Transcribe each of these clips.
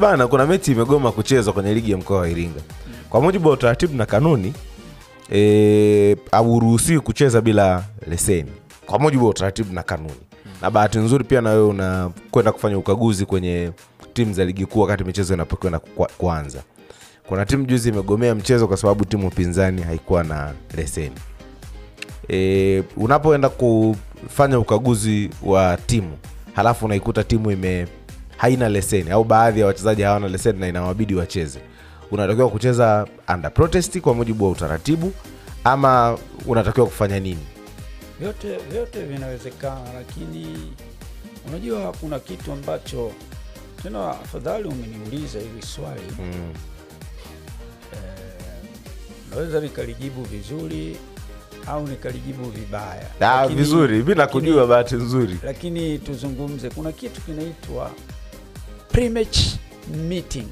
Bana, kuna mechi imegoma kuchezwa kwenye ligi ya mkoa wa Iringa. Kwa mujibu wa utaratibu na kanuni, hauruhusiwi kucheza bila leseni. Kwa mujibu wa utaratibu na kanuni. Na bahati nzuri pia na wewe unakwenda kufanya ukaguzi kwenye timu za ligi kuu wakati michezo inapokwenda kuanza. Kuna timu juzi imegomea mchezo kwa sababu timu pinzani haikuwa na leseni. Unapoenda kufanya ukaguzi wa timu, halafu unaikuta timu haina leseni au baadhi ya wachezaji hawana leseni na inawabidi wacheze, unatakiwa kucheza under protest kwa mujibu wa utaratibu ama unatakiwa kufanya nini? Yote vinawezekana, lakini unajua kuna kitu ambacho tena afadhali umeniuliza hili swali. Naweza nikalijibu vizuri au nikalijibu vibaya. Vizuri, mimi nakujua bahati nzuri. Lakini tuzungumze, kuna kitu kinaitwa pre-match meeting.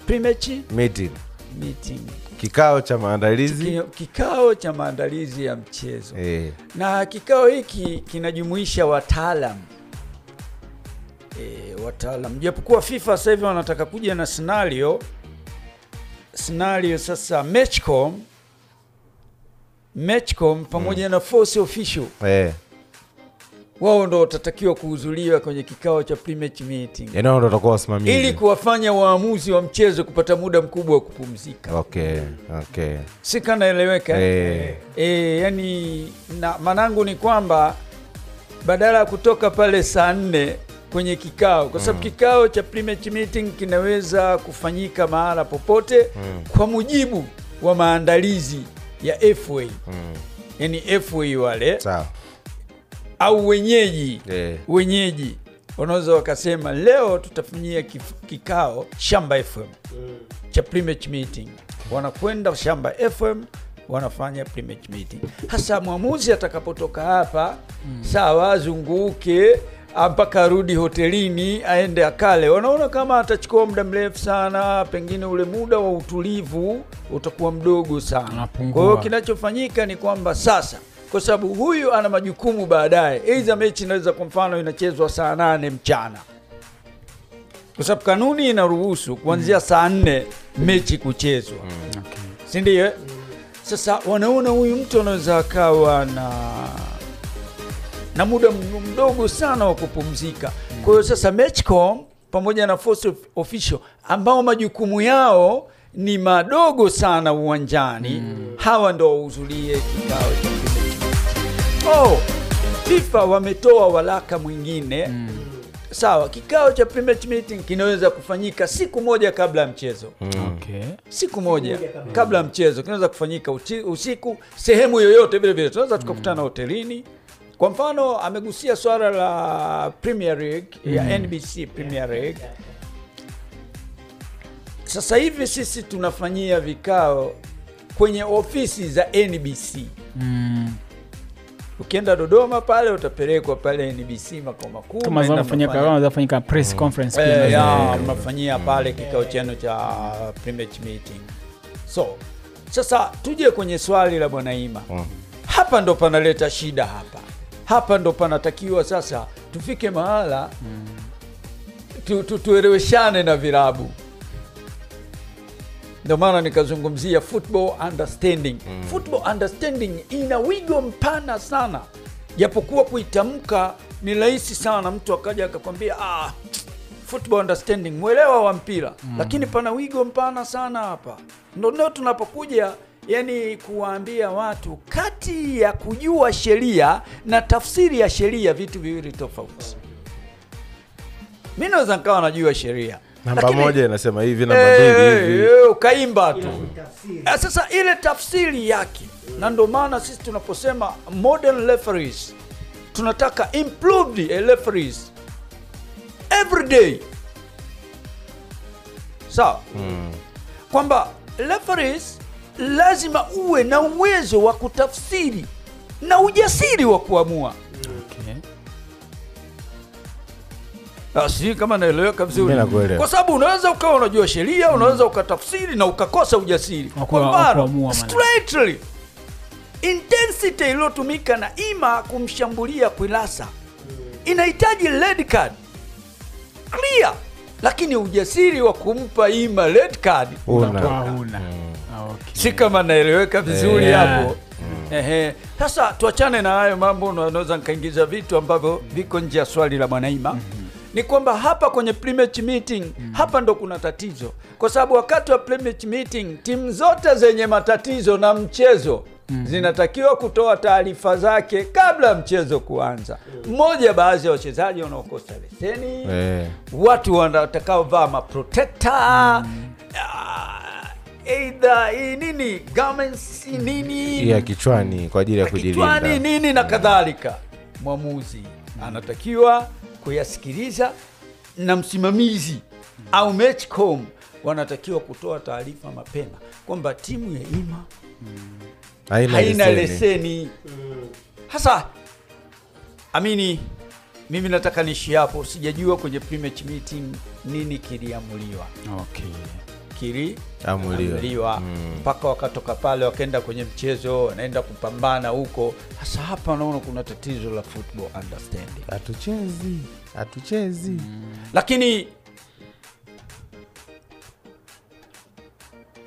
Pre-match meeting. Kikao cha maandalizi. Kikao cha maandalizi ya mchezo. Na kikao hiki kinajumuisha wataalamu. Japokuwa FIFA sasa hivi wanataka kuja na scenario sasa Matchcom pamoja na force official. Wao ndo watatakiwa kuhudhuria kwenye kikao cha pre-match meeting. Ndio ndo watakuwa wasimamizi ili kuwafanya waamuzi wa mchezo kupata muda mkubwa wa kupumzika. Okay. Sika naeleweka? Yani manangu ni kwamba badala ya kutoka pale saa 4 kwenye kikao, kwa sababu kikao cha pre-match meeting kinaweza kufanyika mahala popote kwa mujibu wa maandalizi ya FA. Yani FA wale sawa au wenyeji wanaweza wakasema leo tutafanyia kikao Shamba FM cha pre-match meeting. Wanakwenda Shamba FM wanafanya pre-match meeting. Hasa mwamuzi atakapotoka hapa sawa, zunguke mpaka arudi hotelini aende akale. Wanaona kama atachukua muda mrefu sana, pengine ule muda wa utulivu utakuwa mdogo sana. Kwa hiyo kinachofanyika ni kwamba sasa, kwa sababu huyu ana majukumu baadaye, hizo mechi inaweza kwa mfano inachezwa saa 8 mchana. Kwa sababu kanuni inaruhusu kuanzia saa 4 mechi kuchezwa. Si ndio? Sasa wanaona huyu mtu anaweza akawa na muda mdogo sana wa kupumzika. Kwa hiyo sasa Matchcom pamoja na force official ambao majukumu yao ni madogo sana uwanjani, hawa ndo wahudhurie kikao cha FIFA wametoa walaka mwingine. Sawa, kikao cha pre-match meeting kinaweza kufanyika siku moja kabla ya mchezo. Siku moja kabla ya mchezo kinaweza kufanyika usiku, sehemu yoyote vile vile. Tunaweza tukakutana hotelini. Kwa mfano amegusia swala la Premier League ya NBC Premier League. Sasa hivi sisi tunafanyia vikao kwenye ofisi za NBC. Ukienda Dodoma pale utapelekwa pale NBC makao makuu. Kama wanafanyika press conference pia. Mnafanyia pale kikao chenu cha pre-match meeting. So, sasa tuje kwenye swali la Bwana Ima. Hapa ndo panaleta shida hapa. Hapa ndo panatakiwa sasa tufike mahala tueleweshane na vilabu. Ndio maana nikazungumzia football understanding. Football understanding ina wigo mpana sana. Japokuwa kuitamka ni rahisi sana, mtu akaja akakwambia football understanding, mwelewa wa mpira. Lakini pana wigo mpana sana hapa. Ndio tunapokuja yani kuwaambia watu kati ya kujua sheria na tafsiri ya sheria vitu viwili tofauti. Mimi naweza nikawa najua sheria, namba moja inasema hivi, namba mbili hivi, ukaimba tu. Sasa ile tafsiri yake, na ndio maana sisi tunaposema modern referees tunataka improved referees every day. Sawa? Kwamba referees lazima uwe na uwezo wa kutafsiri na ujasiri wa kuamua. Sisi kama naeleweka vizuri. Kwa sababu unaweza ukawa unajua sheria, unaweza ukatafsiri na ukakosa ujasiri. Kwa mfano, straightly intensity iliyotumika na Ima kumshambulia Kwilasa inahitaji red card. Clear. lakini ujasiri wa kumpa Ima red card huna. Si kama naeleweka vizuri hapo. Sasa tuachane na hayo mambo, unaweza nikaingiza vitu ambavyo viko nje ya swali la Bwana Ima. Ni kwamba hapa kwenye pre-match meeting hapa ndo kuna tatizo, kwa sababu wakati wa pre-match meeting timu zote zenye matatizo na mchezo zinatakiwa kutoa taarifa zake kabla ya mchezo kuanza. Mmoja, baadhi ya wachezaji wanaokosa leseni, watu watakaovaa maprotector, either nini garments nini ya kichwani kwa ajili ya kujilinda, kichwani nini na kadhalika. Mwamuzi anatakiwa kuyasikiliza, na msimamizi au matchcom wanatakiwa kutoa taarifa mapema kwamba timu ya Ima haina leseni. Hasa amini, mimi nataka niishi hapo, sijajua kwenye pre-match meeting nini kiliamuliwa. Kiliamuliwa mpaka wakatoka pale wakaenda kwenye mchezo, wanaenda kupambana huko. Hasa hapa naona kuna tatizo la football understanding. Hatuchezi. Lakini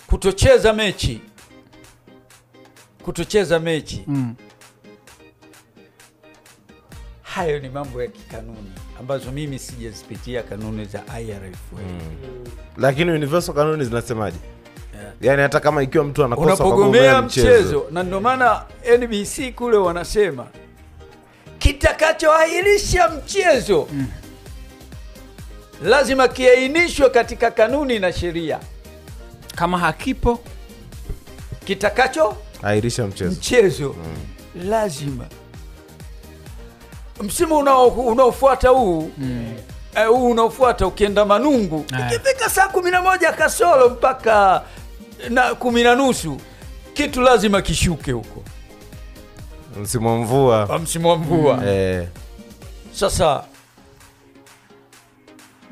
kutocheza mechi hayo ni mambo ya kikanuni ambazo mimi sijazipitia kanuni za IRF. Lakini universal kanuni zinasemaje? Yani hata kama ikiwa mtu anakosa unapogomea mchezo, na ndio maana NBC kule wanasema kitakachoahirisha mchezo lazima kiainishwe katika kanuni na sheria. Kama hakipo kitakacho ahirisha mchezo lazima msimu unaofuata huu unaofuata ukienda Manungu ikifika saa 11 kasoro mpaka na 10:30 kitu lazima kishuke huko. Msimu wa mvua. Sasa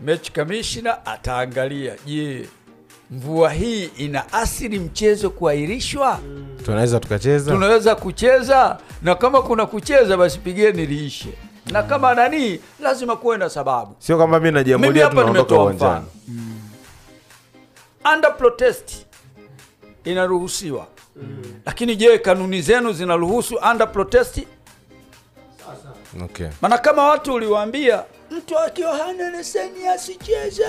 match commissioner ataangalia, je, mvua hii ina asili mchezo kuahirishwa? Tunaweza kucheza, na kama kuna kucheza basi pigeni liishe. Na kama nani lazima kuwe na sababu. Sio kama mimi najiamulia tunaondoka uwanjani. Under protest inaruhusiwa. Lakini je, kanuni zenu zinaruhusu under protest? Maana kama watu uliwaambia mtu akiwa hana leseni asicheze.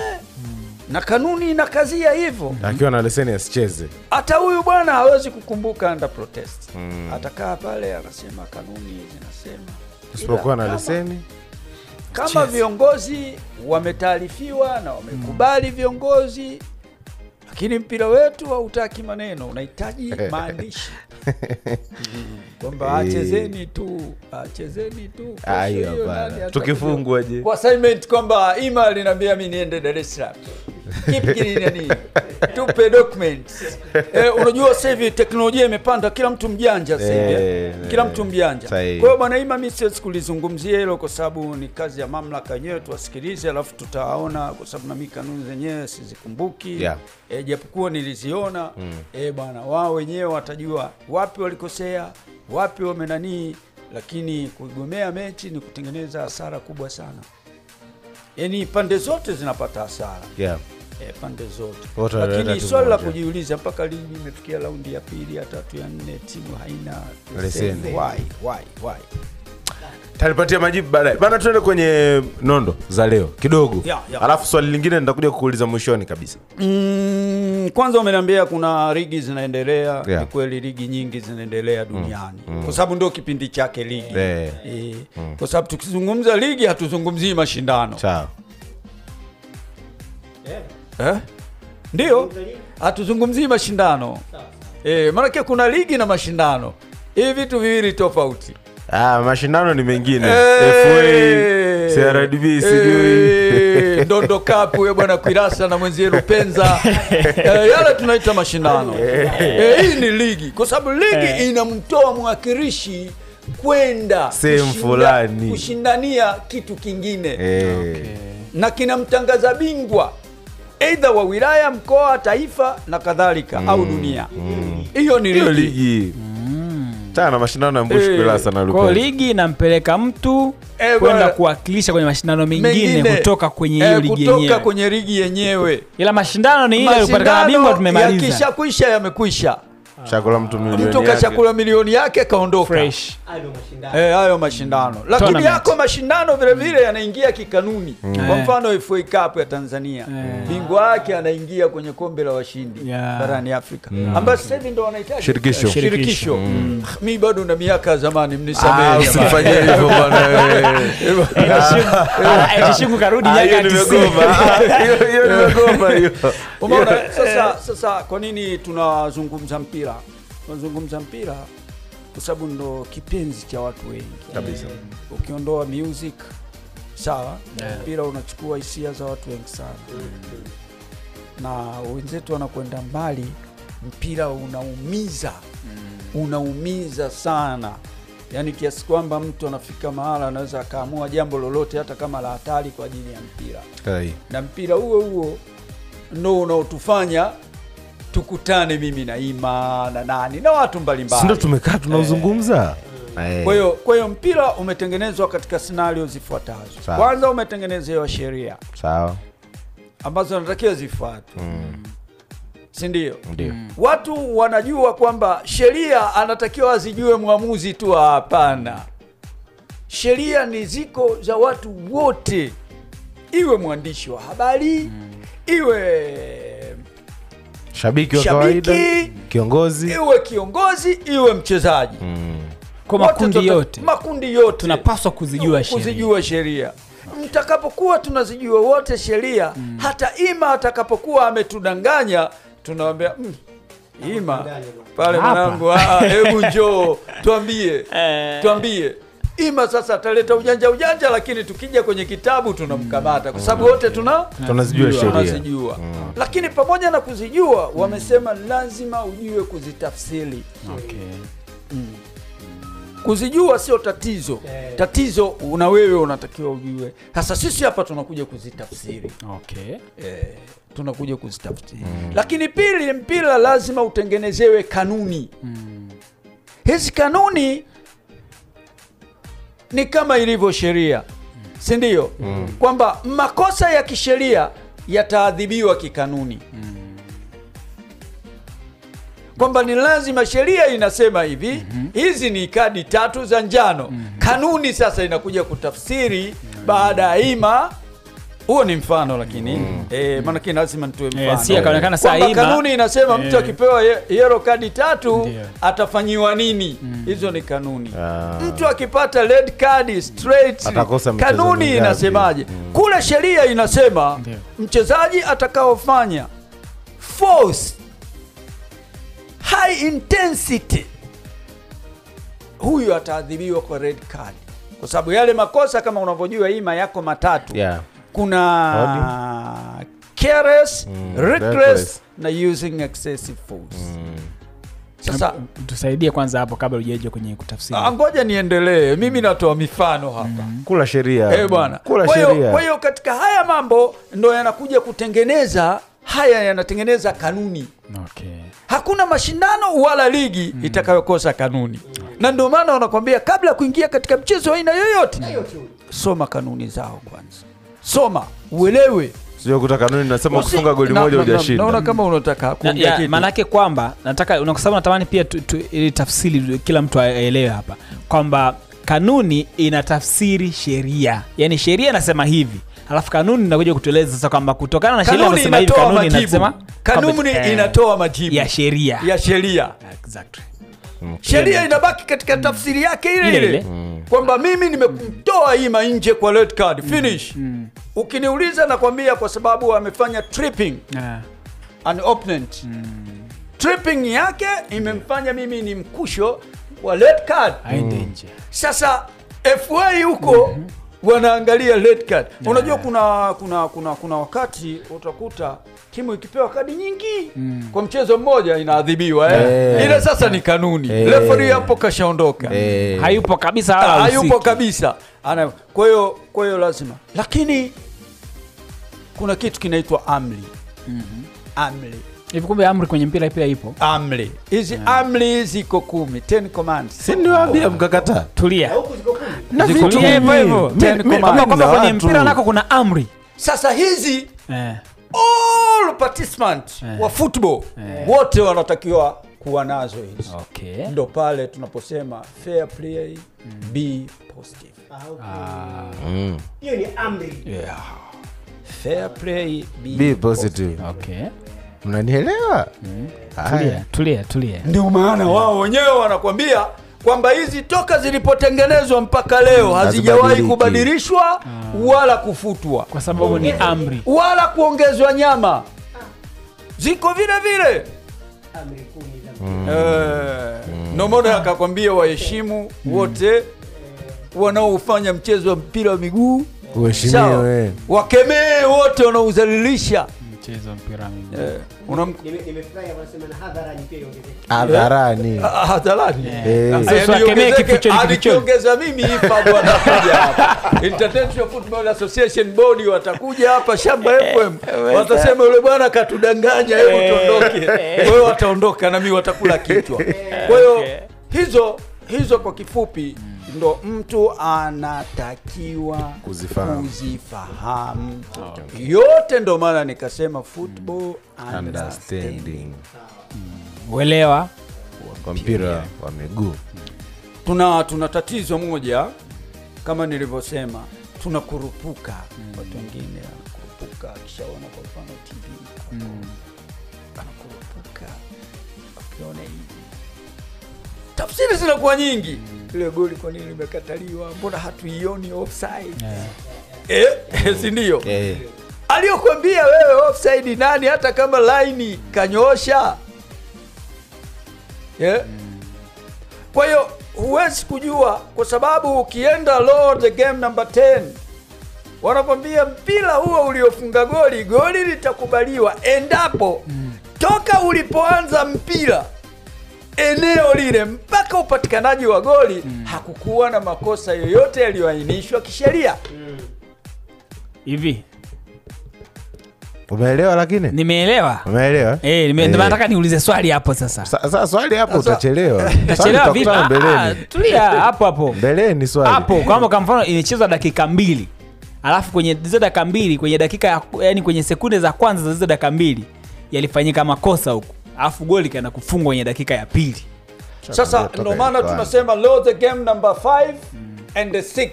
Na kanuni inakazia hivyo. Akiwa na leseni asicheze. Hata huyu bwana hawezi kukumbuka under protest. Atakaa pale anasema kanuni zinasema. Usipokuwa na leseni kama viongozi wametaarifiwa na wamekubali viongozi, lakini mpira wetu hautaki maneno, unahitaji maandishi. Kwamba achezeni tu. Hiyo bana. Tukifungwa je? Kwa assignment kwamba Ima aliniambia mimi niende Dar es Salaam. Kipi nini? Tupe documents. Unajua sasa hivi teknolojia imepanda, kila mtu mjanja sasa hivi. Kila mtu mjanja. Kwa hiyo bwana Ima, mimi siwezi kulizungumzia hilo kwa sababu ni kazi ya mamlaka yenyewe, tuwasikilize alafu tutaona, kwa sababu na mimi kanuni zenyewe sizikumbuki. Japokuwa niliziona. Bwana wao wenyewe watajua wapi walikosea, wapi wamenani, lakini kuigomea mechi ni kutengeneza hasara kubwa sana. Yaani pande zote zinapata hasara. Pande zote. Lakini swali la kujiuliza, mpaka ligi imefikia raundi ya 2, ya 3, ya 4 timu haina leseni. Why? Talipatia majibu baadaye. Bana, tuende kwenye nondo za leo kidogo. Alafu swali lingine nitakuja kukuuliza mwishoni kabisa. Kwanza umeniambia kuna ligi zinaendelea. Ni kweli ligi nyingi zinaendelea duniani. Kwa sababu ndio kipindi chake ligi. Kwa sababu tukizungumza ligi hatuzungumzii mashindano. Ndio, hatuzungumzii mashindano. Maana kuna ligi na mashindano. Hivi vitu viwili tofauti. Mashindano ni mengine. FA, CRDB, sijui Ndondo Cup wewe bwana Kwirasa na mwenzie Rupenza. Yale tunaita mashindano. Hii ni ligi, kwa sababu ligi inamtoa mwakilishi kwenda sehemu fulani kushindania kitu kingine. Na kinamtangaza bingwa either wa wilaya, mkoa, taifa na kadhalika au dunia. Hiyo ni ligi. Tana mashindano ya Mbushi bila sana Lupe. Kwa ligi inampeleka mtu kwenda kuwakilisha kwenye mashindano mengine kutoka kwenye hiyo ligi yenyewe. Kutoka kwenye ligi yenyewe. Ila mashindano ni ile kupatikana bingwa tumemaliza. Yakishakwisha yamekwisha. Chakula mtu milioni yake. Mtu kachakula milioni yake kaondoka. Fresh. Hayo mashindano. Lakini yako mashindano vile vile yanaingia kikanuni. Kwa mfano FA Cup ya Tanzania. Bingwa wake anaingia kwenye kombe la washindi barani Afrika. Ambapo sasa hivi ndo wanahitaji shirikisho. Mimi bado na miaka zamani mnisamehe. Usifanye hivyo bwana wewe. Atishiku karudi miaka 90. Hiyo nimegoma hiyo. Umeona sasa kwa nini tunazungumza mpira? Tunazungumza mpira kwa sababu ndo kipenzi cha watu wengi kabisa. Ukiondoa music sawa, mpira unachukua hisia za watu wengi sana. Na wenzetu wanakwenda mbali, mpira unaumiza sana. Yaani kiasi kwamba mtu anafika mahala anaweza akaamua jambo lolote hata kama la hatari kwa ajili ya mpira. Na mpira huo ndio unaotufanya tukutane mimi na Ima na nani na watu mbalimbali. Ndio tumekaa tunazungumza. Kwa hiyo mpira umetengenezwa katika scenario zifuatazo. Kwanza umetengenezewa sheria. Sawa. Ambazo zinatakiwa zifuatwe. Si ndio? Watu wanajua kwamba sheria anatakiwa azijue muamuzi tu, hapana. Sheria ni ziko za watu wote. Iwe mwandishi wa habari, iwe shabiki wa kawaida, kiongozi, iwe mchezaji. Kwa makundi yote tunapaswa kuzijua sheria. Mtakapokuwa tunazijua wote sheria, hata Ima atakapokuwa ametudanganya tunamwambia Ima pale mwanangu, hebu njoo tuambie. Ima sasa ataleta ujanja, lakini tukija kwenye kitabu tunamkamata kwa sababu wote tunazijua sheria. Lakini pamoja na kuzijua, wamesema lazima ujue kuzitafsiri. Kuzijua sio tatizo. Tatizo una wewe unatakiwa ujue. Sasa sisi hapa tunakuja kuzitafsiri. Tunakuja kuzitafsiri. Lakini pili, mpira lazima utengenezewe kanuni. Hizi kanuni ni kama ilivyo sheria. Si ndio? Kwamba makosa ya kisheria yataadhibiwa kikanuni. Kwamba ni lazima, sheria inasema hivi, hizi ni kadi 3 za njano. Kanuni sasa inakuja kutafsiri baada ya Ima. Huo ni mfano lakini maana kile lazima nitoe mfano. Si akaonekana saa Ima. Kanuni inasema mtu akipewa yellow kadi 3 atafanyiwa nini? Hizo ni kanuni. Mtu akipata red card straight, kanuni inasemaje? Kule sheria inasema mchezaji atakaofanya force high intensity, huyu ataadhibiwa kwa red card. Kwa sababu yale makosa kama unavyojua Ima yako matatu. Kuna careless, reckless na using excessive force. Sasa tusaidie kwanza hapo kabla hujaje kwenye kutafsiri. Ngoja niendelee. Mimi natoa mifano hapa. Kula sheria. Bwana. Kwa hiyo katika haya mambo ndio yanakuja kutengeneza, yanatengeneza kanuni. Hakuna mashindano wala ligi itakayokosa kanuni. Na ndio maana wanakuambia kabla kuingia katika mchezo aina yoyote, soma kanuni zao kwanza. Soma, uelewe. Sio kutaka kanuni nasema kufunga goli moja hujashinda. Naona kama unataka kuongea kitu. Maana yake kwamba unakusema natamani pia ili tafsiri kila mtu aelewe hapa kwamba kanuni inatafsiri sheria. Yaani sheria inasema hivi, alafu kanuni inakuja kutueleza sasa kwamba kutokana na sheria inasema hivi, kanuni inatoa majibu ya sheria. Exactly. Sheria inabaki katika tafsiri yake ile. Kwamba mimi nimemtoa Ima nje kwa red card, finish. Ukiniuliza nakwambia kwa sababu amefanya tripping an opponent. Tripping yake imemfanya mimi ni mkusho wa red card. Sasa FA huko wanaangalia red card. Unajua kuna wakati utakuta timu ikipewa kadi nyingi kwa mchezo mmoja inaadhibiwa ile sasa ni kanuni. Referee hapo kashaondoka. Hayupo kabisa Kwa hiyo lazima. Lakini kuna kitu kinaitwa amri. Hivi kumbe amri kwenye mpira pia ipo. Amri. Hizi amri ziko 10, 10 commands. Si ndio ambia mkakata. Tulia. Huko ziko 10. Na vitu hivyo hivyo. 10 commands. Kama kwenye mpira nako kuna amri. Sasa hizi all participants wa football wote wanatakiwa kuwa nazo hizi. Okay. Ndo pale tunaposema fair play, be positive. Hiyo ni amri. Yeah. Fair play, Be positive. Okay. Mnanielewa? Tulia. Ndio maana wao wenyewe wanakwambia kwamba hizi toka zilipotengenezwa mpaka leo hazijawahi kubadilishwa wala kufutwa. Kwa sababu ni amri. Wala kuongezwa nyama. Ziko vile vile. Amri 10 Nomoda akakwambia waheshimu wote wanaofanya mchezo wa mpira wa miguu. Uheshimiwe. Wakemee wote wanaozalilisha Mchezo wa mpira wa miguu. Nimefurahi wanasema na hadharani pia iongezeke. Hadharani. Hadharani. Sasa wakemee kificho alikiongeza mimi hapa bwana kuja hapa. International Football Association Board watakuja hapa Shamba FM. Watasema yule bwana katudanganya, hebu tuondoke. Kwa hiyo wataondoka na mimi watakula kichwa. Kwa hiyo hizo kwa kifupi ndo mtu anatakiwa kuzifahamu. Yote ndo maana nikasema football understanding. Uelewa Kwa mpira wa miguu. Tuna tatizo moja kama nilivyosema, tunakurupuka. Watu wengine wanakurupuka kishaona kwa mfano TV. Anakurupuka akiona hivi. Tafsiri zinakuwa nyingi. Ile goli kwa nini limekataliwa? Mbona hatuioni offside? Si ndio? Aliyokuambia wewe offside nani hata kama line kanyoosha? Kwa hiyo huwezi kujua kwa sababu ukienda law the game number 10 wanakwambia mpira huo uliofunga goli litakubaliwa endapo toka ulipoanza mpira eneo lile mpaka upatikanaji wa goli hakukuwa na makosa yoyote yaliyoainishwa kisheria. Hivi Umeelewa lakini? Nimeelewa. Umeelewa? Nataka niulize swali hapo sasa. Sasa swali hapo utachelewa. Utachelewa vipi? Tulia hapo. Mbeleni swali. Hapo kwa mfano imechezwa dakika 2. Alafu kwenye hizo dakika 2 kwenye dakika yani kwenye sekunde za kwanza za hizo dakika 2 yalifanyika makosa huko. Alafu goli kana kufungwa kwenye dakika ya pili. Sasa ndio maana tunasema law the game number 5 and the 6.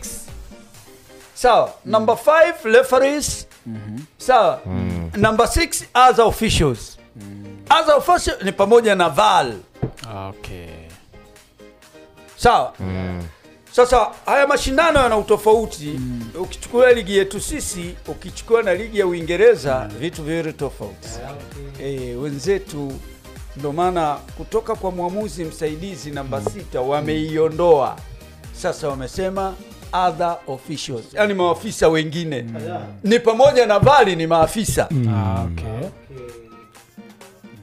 Sawa, number 5 referees. Sawa. Number 6 other officials. Other officials ni pamoja na VAR. Okay. Sawa. Sasa haya mashindano yana utofauti. Ukichukua ligi yetu sisi, ukichukua na ligi ya Uingereza, vitu viwili tofauti. Wenzetu ndio maana kutoka kwa mwamuzi msaidizi namba 6 wameiondoa. Sasa wamesema other officials, yani maafisa wengine. Ni pamoja na VAR ni maafisa. Okay.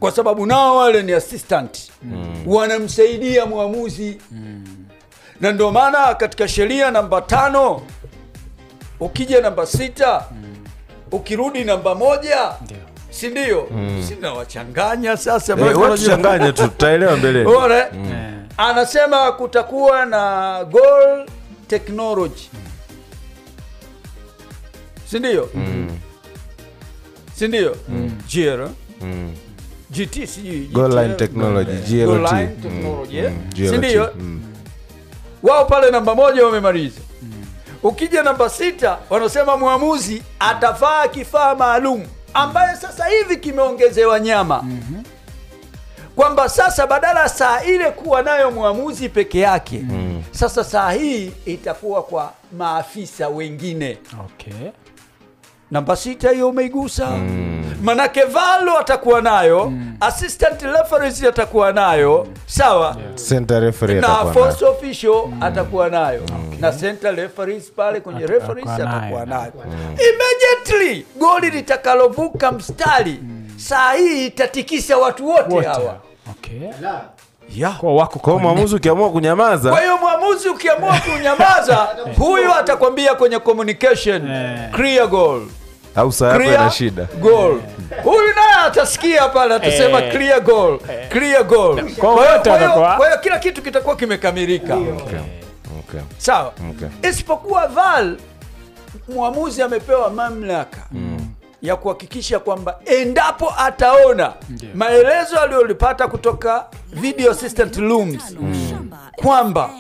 Kwa sababu nao wale ni assistant. Wanamsaidia mwamuzi. Na ndio maana katika sheria namba 5 ukija namba 6 ukirudi namba 1 si ndio? Sina wachanganya sasa wachanganya tu tutaelewa mbeleni. Anasema kutakuwa na goal technology. Si ndio? Si ndio? GR. GT si goal line technology, GLT. Goal line technology. Si ndio? Wao pale namba 1 wamemaliza. Ukija namba 6 wanasema muamuzi atavaa kifaa maalum ambaye sasa hivi kimeongezewa nyama. Kwamba sasa badala saa ile kuwa nayo muamuzi peke yake, sasa saa hii itakuwa kwa maafisa wengine. Okay. Namba 6 hiyo umeigusa. Manake Valo atakuwa nayo, assistant referees atakuwa nayo, sawa? Center referee atakuwa nayo. Na first official atakuwa nayo. Na center referees pale kwenye referees atakuwa nayo. Immediately goli litakalovuka mstari, saa hii itatikisa watu wote hawa. Okay. Kwa wako kwa mwamuzi ukiamua kunyamaza. Kwa hiyo mwamuzi ukiamua kunyamaza, huyu atakwambia kwenye communication clear goal. Au saa yako ina shida. Goal. Huyu naye atasikia pale atasema clear goal, clear goal. Kwa hiyo kila kitu kitakuwa kimekamilika. Okay. Sawa. Isipokuwa VAR, muamuzi amepewa mamlaka ya kuhakikisha kwamba endapo ataona maelezo aliyolipata kutoka video assistant rooms kwamba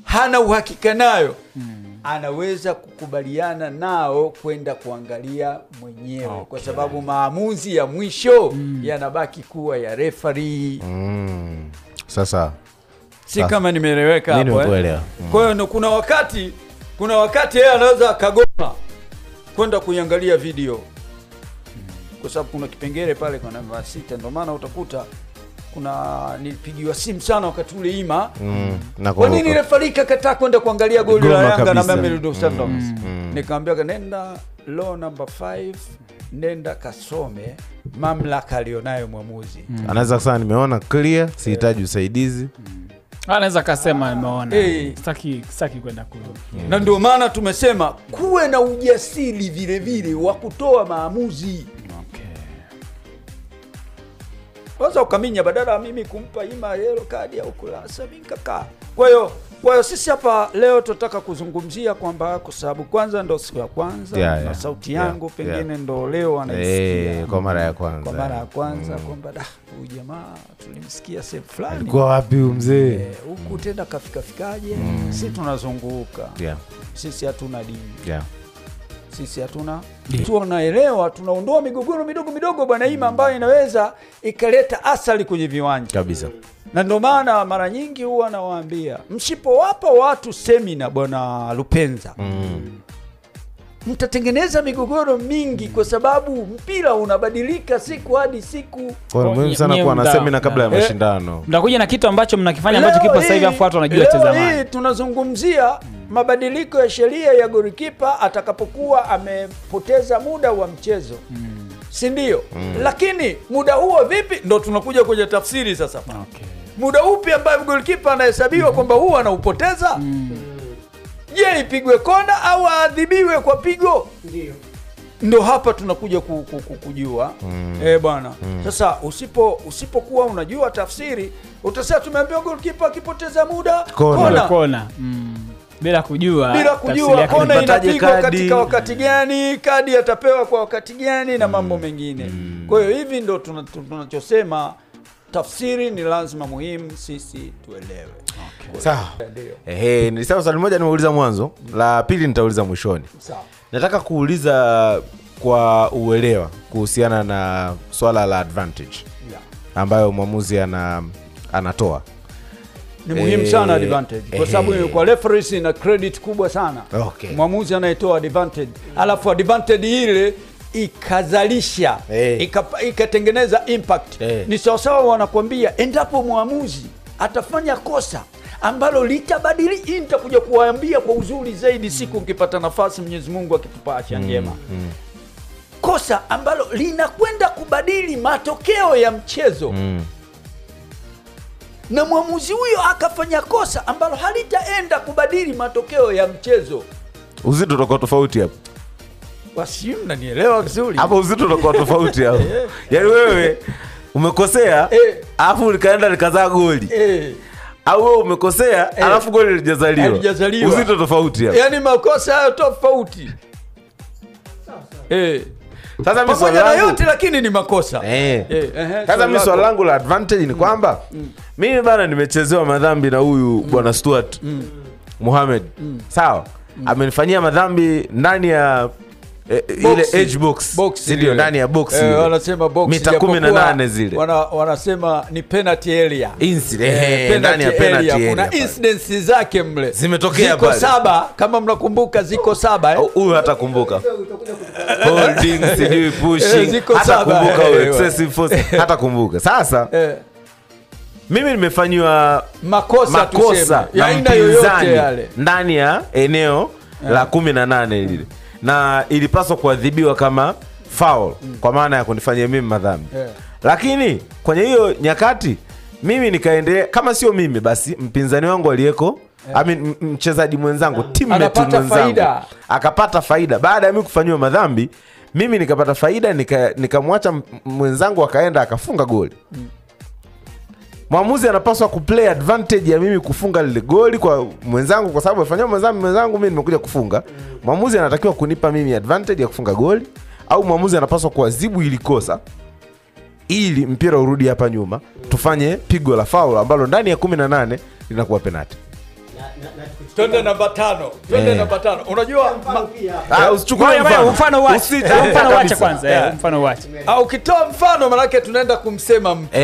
hana uhakika nayo, anaweza kukubaliana nao kwenda kuangalia mwenyewe, kwa sababu maamuzi ya mwisho yanabaki kuwa ya referee. Sasa kama nimeeleweka hapo Kwa hiyo kuna wakati yeye anaweza akagoma kwenda kuiangalia video, kwa sababu kuna kipengele pale kwa namba 6. Ndio maana utakuta nilipigiwa simu sana wakati ule Ima, kwa nini referee kakataa kwenda kuangalia goli la Yanga na Mamelodi Sundowns? Nikamwambia nenda law number 5, nenda kasome mamlaka alionayo mwamuzi. Anaweza kusema nimeona clear, sihitaji usaidizi. Anaweza kasema nimeona. Sitaki kwenda kule. Na ndio maana tumesema kuwe na ujasiri vile vile wa kutoa maamuzi. Kwanza ukaminya badala mimi kumpa Ima yellow card au kulasa minkakaa. Kwa hiyo sisi hapa leo tunataka kuzungumzia kwamba kwa sababu kwanza ndo siku ya kwanza na sauti yangu pengine ndo leo anaisikia kwa mara ya kwanza. Kwa mara ya kwanza kwamba huyu jamaa tulimsikia sehemu fulani. Alikuwa wapi mzee? Huku tena kafikaje? Sisi tunazunguka. Sisi hatuna dini. Sisi hatuna tunaelewa, tunaondoa migogoro midogo bwana Ima ambayo inaweza ikaleta athari kwenye viwanja kabisa. Na ndio maana mara nyingi huwa nawaambia msipowapa watu semina bwana Lupenza, mtatengeneza migogoro mingi, kwa sababu mpira unabadilika siku hadi siku. Kwa muhimu sana kuwa na semina kabla ya mashindano. Mtakuja na kitu ambacho mnakifanya ambacho kipo sasa hivi, afu watu wanajua tazama. Hii tunazungumzia mabadiliko ya sheria ya golikipa atakapokuwa amepoteza muda wa mchezo. Si ndio? Lakini muda huo vipi ndo tunakuja kwenye tafsiri sasa. Muda upi ambaye golikipa anahesabiwa kwamba huo anaupoteza? Je, ipigwe kona au aadhibiwe kwa pigo? Ndio hapa tunakuja kujua. Bwana. Sasa usipokuwa unajua tafsiri, utasema tumeambiwa golikipa akipoteza muda kona. Bila kujua kona inapigwa katika wakati gani, kadi atapewa kwa wakati gani na mambo mengine. Kwa hiyo hivi ndo tunachosema tafsiri ni lazima muhimu sisi tuelewe. Sawa. Nilisema swali moja nimeuliza mwanzo, la pili nitauliza mwishoni. Sawa. Nataka kuuliza kwa uelewa kuhusiana na swala la advantage ambayo mwamuzi anatoa. Ni muhimu sana advantage, kwa sababu kwa referees ina credit kubwa sana. Mwamuzi anayetoa advantage, alafu advantage ile ikazalisha ikatengeneza impact. Ni sawasawa wanakuambia endapo mwamuzi atafanya kosa ambalo litabadili, nitakuja kuwaambia kwa uzuri zaidi siku ukipata nafasi, Mwenyezi Mungu akitupa afya njema. Kosa ambalo linakwenda kubadili matokeo ya mchezo. Na mwamuzi huyo akafanya kosa ambalo halitaenda kubadili matokeo ya mchezo. Uzito utakuwa tofauti hapo. Wasi mnanielewa vizuri. Hapo uzito utakuwa tofauti hapo. Yaani wewe umekosea alafu likaenda likazaa goli. Au wewe umekosea alafu goli lijazaliwa. Uzito tofauti hapo. Yaani makosa hayo tofauti. Sasa mimi swali langu yote lakini ni makosa. Sasa mimi swali langu la advantage ni kwamba mimi bana nimechezewa madhambi na huyu bwana Stuart Mohamed. Sawa? Amenifanyia madhambi ndani ya ile edge box. Ndio ndani ya box ile. Wanasema box mita 18 zile. Wanasema ni penalty area. Ndani ya penalty area. Kuna incidents zake mle. Zimetokea pale. Ziko 7 kama mnakumbuka, ziko 7 Huyu hata kumbuka. Holding, sijui pushing. Hata kumbuka excessive force. Hata kumbuka. Sasa mimi nimefanywa makosa ya aina yoyote yale ndani ya eneo la 18 lile, na ilipaswa kuadhibiwa kama foul kwa maana ya kunifanyia mimi madhambi. Lakini kwenye hiyo nyakati mimi nikaendelea, kama sio mimi basi mpinzani wangu aliyeko mchezaji mwenzangu, teammate mwenzangu akapata faida baada ya mimi kufanywa madhambi. mimi nikapata faida, nikamwacha mwenzangu akaenda akafunga goli. Mwamuzi anapaswa kuplay advantage ya mimi kufunga lile goli kwa mwenzangu, kwa sababu afanyao mwenzangu mimi nimekuja kufunga. Mwamuzi anatakiwa kunipa mimi advantage ya kufunga goli, au mwamuzi anapaswa kuadhibu ili kosa ili mpira urudi hapa nyuma, tufanye pigo la foul ambalo ndani ya 18 linakuwa penalty. Twende namba 5. Namba 5. Unajua usichukue mfano wacha kwanza. Mfano wacha. Ukitoa mfano maana yake tunaenda kumsema mtu.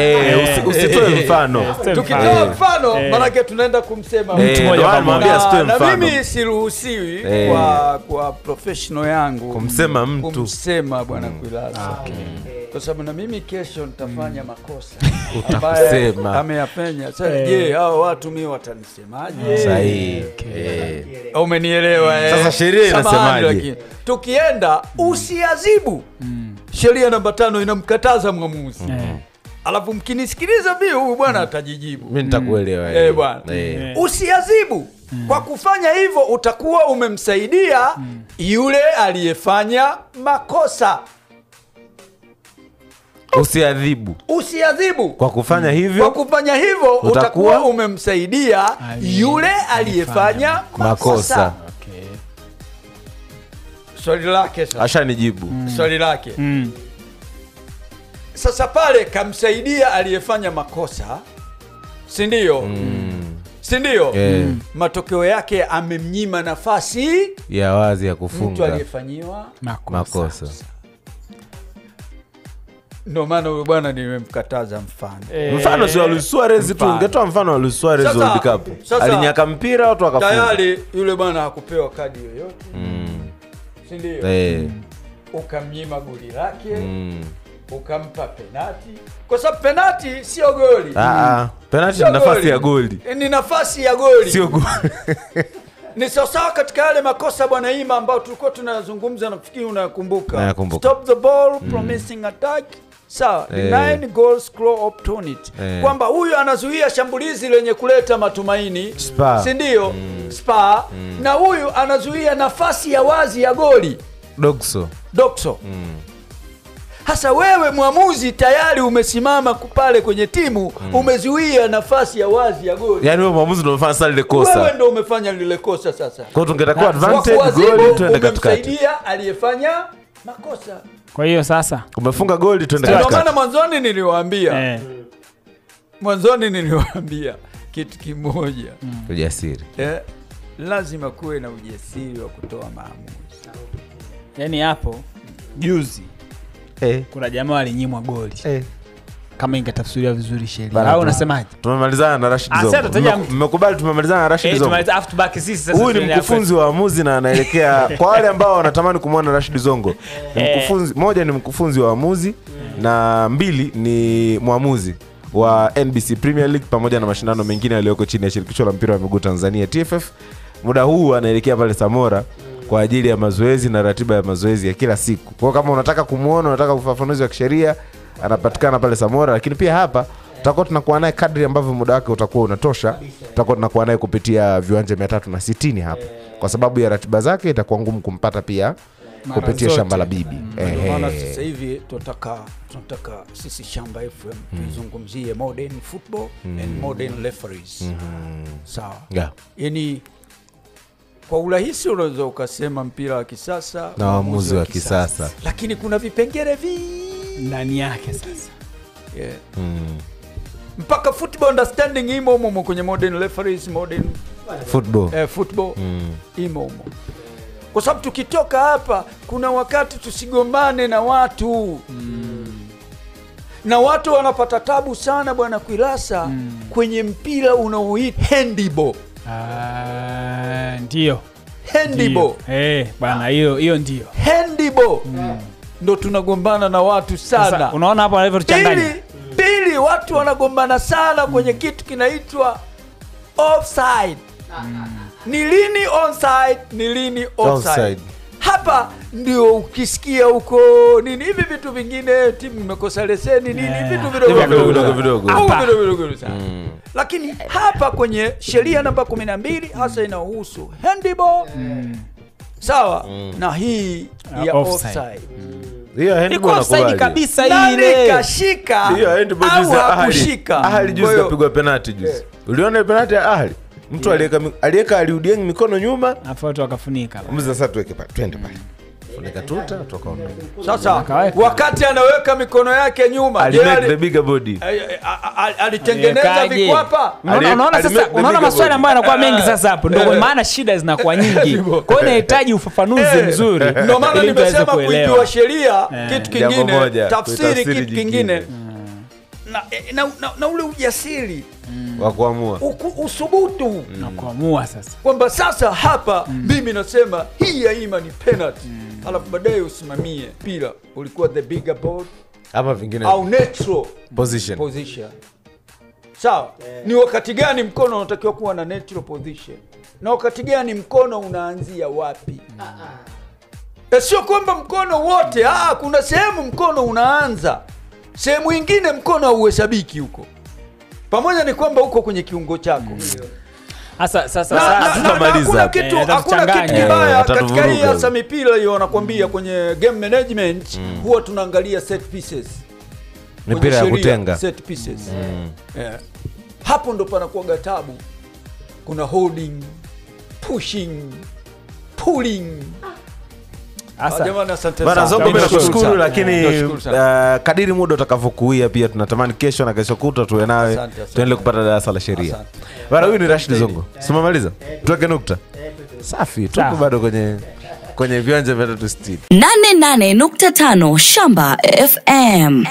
Usitoe mfano. Tukitoa mfano maana yake tunaenda kumsema mtu mmoja pamoja. Na mimi siruhusiwi kwa professional yangu kumsema bwana Kwilaza. Kwa sababu na mimi kesho nitafanya makosa ambaye ameyafanya. Sasa je, hao watu mimi watanisemaje? Sahihi. Umenielewa? Sasa sheria inasemaje? Tukienda usiadhibu. Sheria namba 5 inamkataza mwamuzi. Alafu mkinisikiliza mimi huyu bwana atajijibu. Mimi nitakuelewa. Bwana. Usiadhibu. Kwa kufanya hivyo utakuwa umemsaidia yule aliyefanya makosa. Usiadhibu. Kwa kufanya hivyo utakuwa umemsaidia yule aliyefanya makosa. Okay. Swali lake sasa. Ashanijibu. Swali lake. Sasa pale kamsaidia aliyefanya makosa. Si ndio? Si ndio? Matokeo yake amemnyima nafasi ya wazi ya kufunga mtu aliyefanyiwa makosa. Ndio maana huyo bwana nimemkataza mfano. Mfano si Luis Suarez tu, ungetoa mfano wa Luis Suarez World Cup. Alinyaka mpira watu wakafunga. Tayari yule bwana hakupewa kadi yoyote. Si ndio? Ukamnyima goli lake. Ukampa penalti. Kwa sababu penalti sio goli. Penalti ni nafasi ya goli. Ni nafasi ya goli. Sio goli. Ni sawa katika yale makosa bwana Ima ambao tulikuwa tunazungumza, nafikiri unakumbuka. Stop the ball, promising attack. Sawa, denying goal score opportunity. Kwamba huyu anazuia shambulizi lenye kuleta matumaini. Si ndio? Spa. Na huyu anazuia nafasi ya wazi ya goli. Dokso. Hasa wewe mwamuzi tayari umesimama pale kwenye timu, umezuia nafasi ya wazi ya goli. Yaani wewe mwamuzi ndio umefanya lile kosa. Wewe ndio umefanya lile kosa sasa. Kwa hiyo tungetakuwa advantage goli tuende katikati. Umemsaidia aliyefanya makosa. Kwa hiyo sasa umefunga goli tuende katikati. Ndio maana mwanzoni niliwaambia kitu kimoja. Ujasiri. Lazima kuwe na ujasiri wa kutoa maamuzi. Yaani hapo juzi kuna jamaa alinyimwa goli. Kama ingetafsiriwa vizuri sheria. Au unasemaje? Tumemalizana na Rashid Zongo. Mmekubali tumemalizana na Rashid Zongo. After back sisi sasa. Huyu ni mkufunzi wa waamuzi na anaelekea kwa wale ambao wanatamani kumwona Rashid Zongo. Mkufunzi moja ni mkufunzi wa waamuzi na 2 ni mwamuzi wa NBC Premier League pamoja na mashindano mengine yaliyoko chini ya shirikisho la mpira wa miguu Tanzania TFF. Muda huu anaelekea pale Samora kwa ajili ya mazoezi na ratiba ya mazoezi ya kila siku. Kwa kama unataka kumuona, unataka ufafanuzi wa kisheria, anapatikana pale Samora, lakini pia hapa tutakuwa tunakuwa naye kadri ambavyo muda wake utakuwa unatosha. Tutakuwa tunakuwa naye kupitia viwanja 360 hapa. Kwa sababu ya ratiba zake itakuwa ngumu kumpata pia kupitia Shamba la Bibi. Maana sasa hivi tunataka sisi Shamba FM tuzungumzie modern football and modern referees. Sawa. Yaani kwa urahisi unaweza ukasema mpira wa kisasa na waamuzi wa kisasa. Lakini kuna vipengele ndani yake sasa. Mpaka football understanding imo kwenye modern referees, modern football imo. Kwa sababu tukitoka hapa kuna wakati tusigombane na watu. Na watu wanapata tabu sana bwana Kwilasa kwenye mpira unaoitwa handball. Ndio. Handball. Bwana hiyo ndio. Handball. Ndo tunagombana na watu sana. Sasa unaona hapo alivyochanganya. Pili watu wanagombana sana kwenye kitu kinaitwa offside. Ni lini onside, ni lini offside. Hapa ndio ukisikia huko nini hivi vitu vingine, timu imekosa leseni nini vitu vidogo sana. Lakini hapa kwenye sheria namba 12 hasa inahusu handball. sawa na hii ya offside. Hiyo handball offside kabisa Nani ile. kashika hiyo handball au juzi hakushika? Ahli juzi Kwa hiyo- kapigwa penalty juzi. Uliona penalty ya Ahli? Mtu aliweka Aliudieng mikono nyuma, Afu watu wakafunika. mzee sasa tuweke pale. Twende pale. Funika tuta tukaondoka. Sasa Akaweka. wakati anaweka mikono yake nyuma, Ali make the bigger body. alitengeneza Aliwekaje? vikwapa. Unaona sasa, unaona maswali ambayo yanakuwa mengi sasa hapo, ndio maana shida zinakuwa nyingi. Kwa hiyo inahitaji ufafanuzi mzuri. Ndio maana ili tuweze nimesema kuelewa. kuijua sheria kitu Jambo kingine, moja, tafsiri kuitafsiri kitu kingine, jingine. na ule ujasiri, Wa kuamua. usubutu Na kuamua sasa. kwamba sasa hapa mimi nasema hii ya Ima ni penalty, alafu baadaye usimamie mpira ulikuwa the bigger ball Hapa vingine au neutral position. Sawa. Ni wakati gani mkono unatakiwa kuwa na neutral position na wakati gani mkono unaanzia wapi? Sio kwamba mkono wote, kuna sehemu mkono unaanza, sehemu nyingine mkono hauhesabiki huko, pamoja ni kwamba uko kwenye kiungo chako. Sasa tutamaliza. Hakuna kitu Watatuchanganya. kibaya katika Watatuvuruga. hii hasa mipira hiyo. Wanakwambia kwenye game management huwa tunaangalia set pieces, Mipira ya kwenye sheria, kutenga. set pieces. Hapo ndo panakuwa tabu. Kuna holding, pushing, pulling. Jamani, asante Bana sana. Zongo, mimi nakushukuru, sana. lakini Nashukuru sana. kadiri muda utakavyokuia pia tunatamani kesho na kesho kutwa tuwe nawe Asante. tuendelee kupata darasa la sheria. Asante. Bana, huyu ni Rashid Zongo. Simamaliza. Tuweke nukta. Safi, tuko Sawa. bado kwenye viwanja vya 360. 88.5 Shamba FM.